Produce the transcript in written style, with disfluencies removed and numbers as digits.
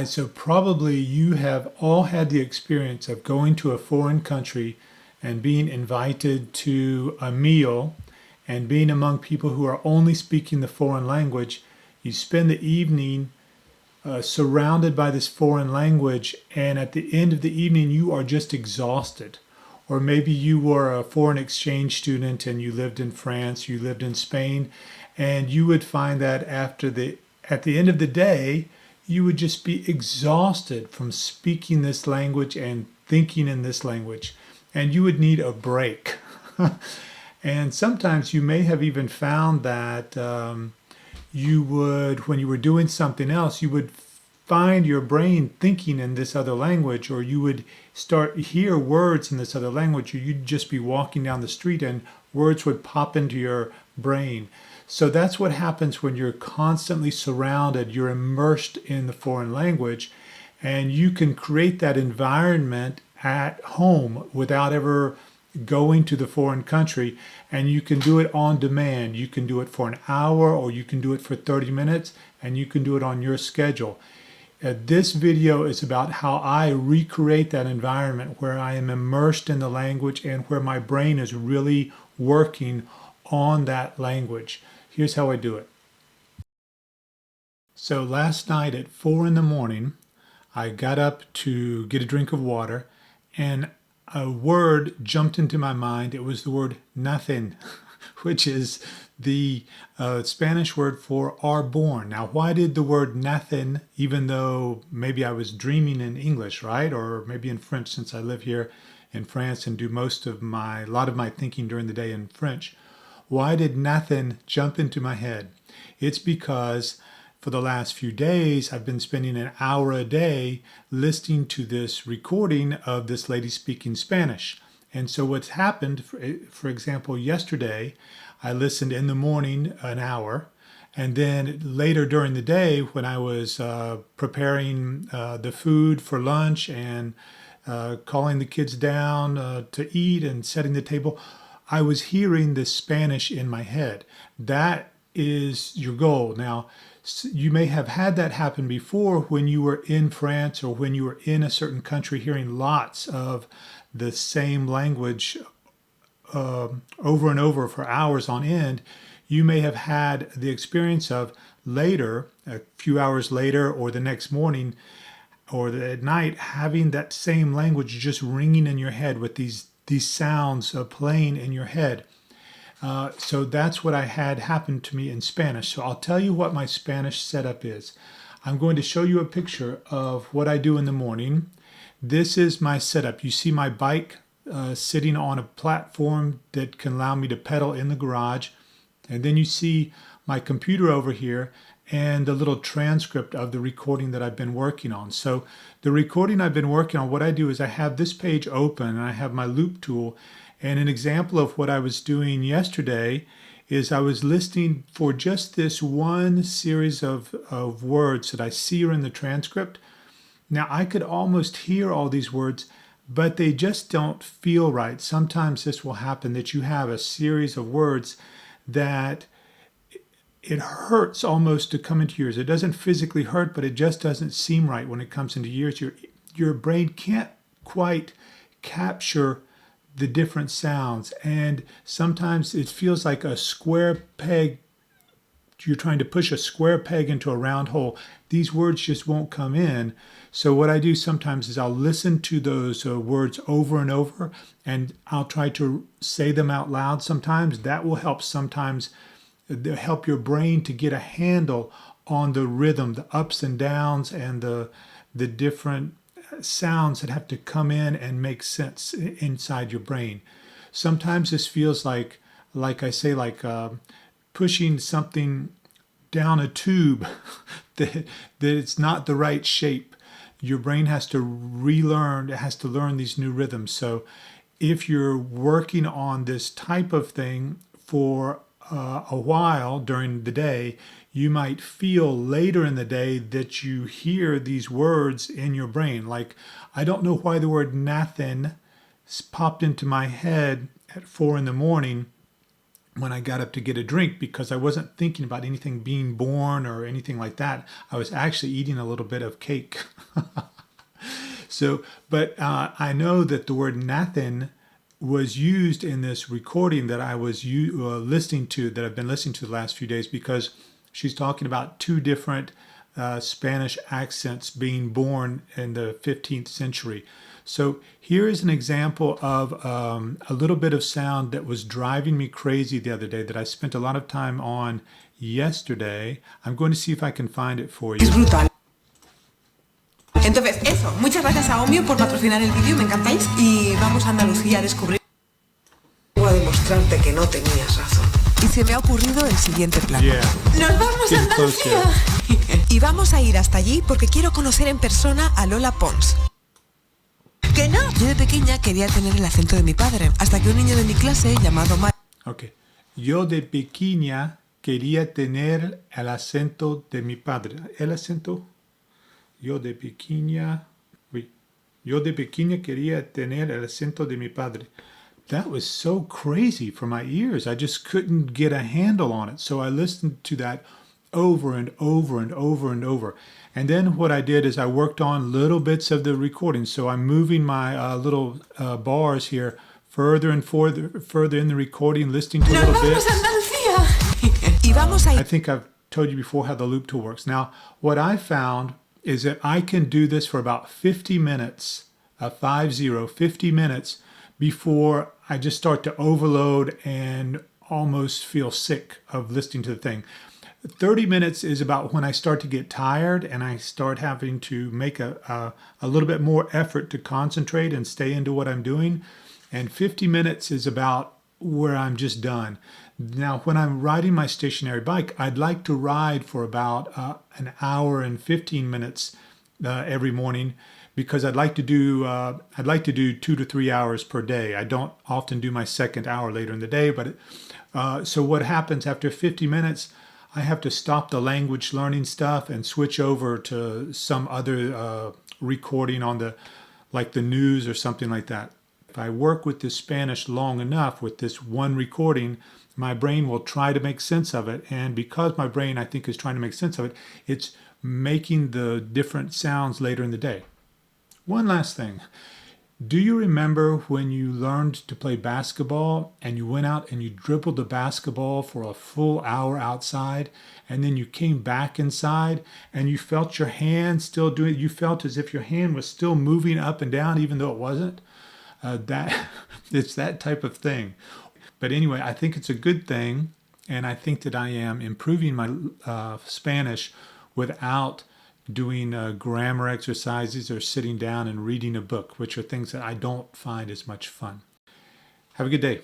So probably you have all had the experience of going to a foreign country and being invited to a meal and being among people who are only speaking the foreign language. You spend the evening surrounded by this foreign language, and at the end of the evening, you are just exhausted. Or maybe you were a foreign exchange student and you lived in France, you lived in Spain, and you would find that at the end of the day, you would just be exhausted from speaking this language and thinking in this language, and you would need a break. And sometimes you may have even found that you would, when you were doing something else, you would find your brain thinking in this other language, or you would start hear words in this other language, or you'd just be walking down the street and words would pop into your brain. So that's what happens when you're constantly surrounded, you're immersed in the foreign language, and you can create that environment at home without ever going to the foreign country, and you can do it on demand. You can do it for an hour, or you can do it for 30 minutes, and you can do it on your schedule. This video is about how I recreate that environment where I am immersed in the language and where my brain is really working on that language. Here's how I do it. So last night at 4 in the morning, I got up to get a drink of water, and a word jumped into my mind. It was the word nothing, which is the Spanish word for are born. Now, why did the word nothing, even though maybe I was dreaming in English, right? Or maybe in French, since I live here in France and do a lot of my thinking during the day in French. Why did nothing jump into my head? It's because for the last few days, I've been spending an hour a day listening to this recording of this lady speaking Spanish. And so what's happened, for example, yesterday, I listened in the morning an hour, and then later during the day when I was preparing the food for lunch and calling the kids down to eat and setting the table, I was hearing this Spanish in my head. That is your goal. Now, you may have had that happen before when you were in France or when you were in a certain country hearing lots of the same language over and over for hours on end. You may have had the experience of later, a few hours later or the next morning or at night, having that same language just ringing in your head with these sounds playing in your head. So that's what I had happen to me in Spanish. So I'll tell you what my Spanish setup is. I'm going to show you a picture of what I do in the morning. This is my setup. You see my bike sitting on a platform that can allow me to pedal in the garage. And then you see my computer over here and the little transcript of the recording that I've been working on. So the recording I've been working on, what I do is I have this page open and I have my loop tool. And an example of what I was doing yesterday is I was listening for just this one series of words that I see are in the transcript. Now I could almost hear all these words, but they just don't feel right. Sometimes this will happen that you have a series of words that it hurts almost to come into your ears. It doesn't physically hurt, but it just doesn't seem right when it comes into your ears. Your brain can't quite capture the different sounds, and sometimes it feels like a square peg. You're trying to push a square peg into a round hole. These words just won't come in. So what I do sometimes is I'll listen to those words over and over, and I'll try to say them out loud sometimes. That will help sometimes help your brain to get a handle on the rhythm, the ups and downs, and the different sounds that have to come in and make sense inside your brain. Sometimes this feels like I say, like pushing something down a tube that it's not the right shape. Your brain has to relearn, it has to learn these new rhythms. So if you're working on this type of thing for a while during the day, you might feel later in the day that you hear these words in your brain. Like, I don't know why the word nothing popped into my head at 4 in the morning, when I got up to get a drink because I wasn't thinking about anything being born or anything like that. I was actually eating a little bit of cake. So, but I know that the word nothing was used in this recording that I was listening to, that I've been listening to the last few days, because she's talking about two different Spanish accents being born in the 15th century. So here is an example of a little bit of sound that was driving me crazy the other day that I spent a lot of time on yesterday. I'm going to see if I can find it for you. Es brutal. Entonces, eso, muchas gracias a Omio por patrocinar el vídeo, me encantáis. Y vamos a Andalucía a descubrir. Voy a demostrarte que no tenías razón. Y se me ha ocurrido el siguiente plan. Yeah. ¡Nos vamos a Getting closer. Andalucía! Y vamos a ir hasta allí porque quiero conocer en persona a Lola Pons. ¿Que no? Yo de pequeña quería tener el acento de mi padre, hasta que un niño de mi clase llamado Okay. Yo de pequeña quería tener el acento de mi padre. ¿El acento? Yo de pequeña... Wait. Yo de pequeña quería tener el acento de mi padre. That was so crazy for my ears. I just couldn't get a handle on it. So I listened to that over and over and over and over. And then what I did is I worked on little bits of the recording. So I'm moving my little bars here further and further in the recording, listening to little bits. Y vamos a ir. I think I've told you before how the loop tool works. Now, what I found is that I can do this for about 50 minutes, 50 minutes, before I just start to overload and almost feel sick of listening to the thing. 30 minutes is about when I start to get tired and I start having to make a little bit more effort to concentrate and stay into what I'm doing. And 50 minutes is about where I'm just done. Now, when I'm riding my stationary bike, I'd like to ride for about an hour and 15 minutes every morning, because I'd like to do 2 to 3 hours per day. I don't often do my second hour later in the day, but so what happens after 50 minutes? I have to stop the language learning stuff and switch over to some other recording on like the news or something like that. If I work with this Spanish long enough with this one recording, my brain will try to make sense of it. And because my brain, I think, is trying to make sense of it, it's making the different sounds later in the day. One last thing. Do you remember when you learned to play basketball and you went out and you dribbled the basketball for a full hour outside, and then you came back inside and you felt your hand still doing it? You felt as if your hand was still moving up and down even though it wasn't? It's that type of thing. But anyway, I think it's a good thing, and I think that I am improving my Spanish without doing grammar exercises or sitting down and reading a book, which are things that I don't find as much fun. Have a good day.